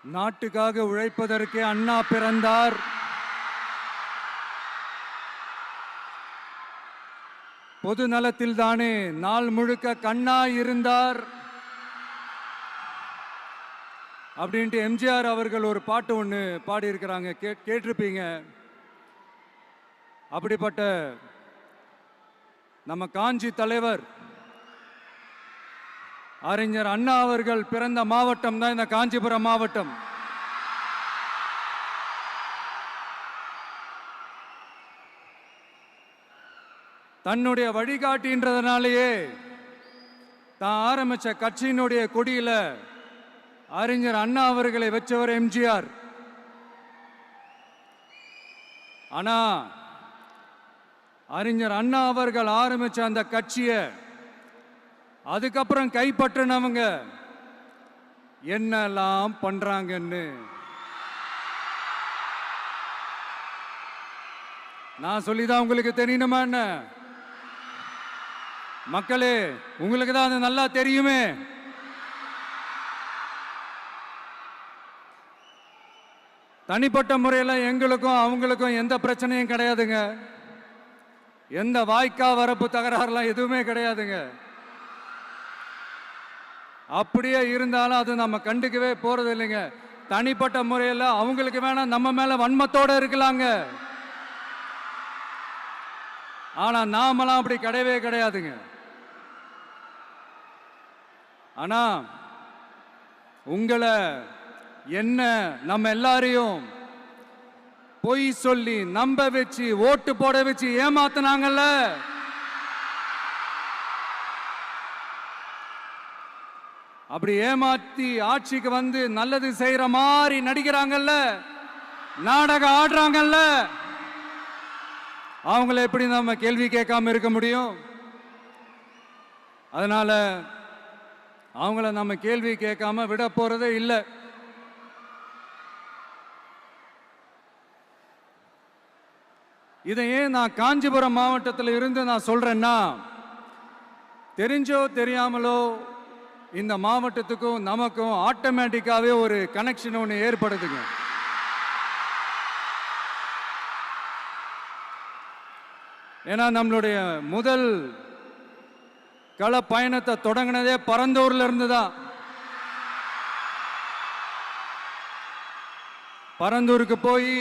நாட்டுக்காக உழைப்பதற்கே அண்ணா பிறந்தார். பொது நலத்தில் தானே நாள் முழுக்க கண்ணாய் இருந்தார் அப்படின்ட்டு எம்ஜிஆர் அவர்கள் ஒரு பாட்டு ஒன்று பாடியிருக்கிறாங்க, கேட்டிருப்பீங்க. அப்படிப்பட்ட நம்ம காஞ்சி தலைவர் அறிஞர் அண்ணா அவர்கள் பிறந்த மாவட்டம் தான் இந்த காஞ்சிபுரம் மாவட்டம். தன்னுடைய வழிகாட்டின்றதுனாலேயே தான் ஆரம்பிச்ச கட்சியினுடைய கொடியில அறிஞர் அண்ணா அவர்களை வச்சவர் எம்ஜிஆர். ஆனா அறிஞர் அண்ணா அவர்கள் ஆரம்பிச்ச அந்த கட்சியை அதுக்கப்புறம் கைப்பற்றினவங்க என்னெல்லாம் பண்றாங்கன்னு நான் சொல்லிதான் உங்களுக்கு தெரியணுமா என்ன? மக்களே, உங்களுக்கு தான் அது நல்லா தெரியுமே. தனிப்பட்ட முறையில் எங்களுக்கும் அவங்களுக்கும் எந்த பிரச்சனையும் கிடையாதுங்க. எந்த வாய்க்கா வரப்பு தகராறுலாம் எதுவுமே கிடையாதுங்க. அப்படியே இருந்தாலும் அது நம்ம கண்டுக்கவே போறது இல்லைங்க. தனிப்பட்ட முறையில் அவங்களுக்கு வேணா நம்ம மேல வன்மத்தோட இருக்கலாங்க. ஆனா நாமெல்லாம் அப்படி கிடையவே கிடையாதுங்க. ஆனா உங்களை என்ன நம்ம எல்லாரையும் பொய் சொல்லி நம்ப வச்சு ஓட்டு போட வச்சு ஏமாத்தினாங்கல்ல, அப்படி ஏமாத்தி ஆட்சிக்கு வந்து நல்லது செய்யற மாதிரி நடிக்கிறாங்கல்ல, நாடகம் ஆடுறாங்கல்ல, அவங்கள எப்படி நம்ம கேள்வி கேட்காம இருக்க முடியும்? அதனால அவங்கள நம்ம கேள்வி கேட்காம விட போறதே இல்லை. இதை ஏன் நான் காஞ்சிபுரம் மாவட்டத்தில் இருந்து நான் சொல்றேன்னா, தெரிஞ்சோ தெரியாமலோ இந்த மாவட்டத்துக்கும் நமக்கும் ஆட்டோமேட்டிக்காவே ஒரு கனெக்ஷன் ஒன்று ஏற்படுதுங்க. ஏன்னா நம்மளுடைய முதல் கள பயணத்தை தொடங்கினதே பரந்தூர்ல இருந்து தான். பரந்தூருக்கு போய்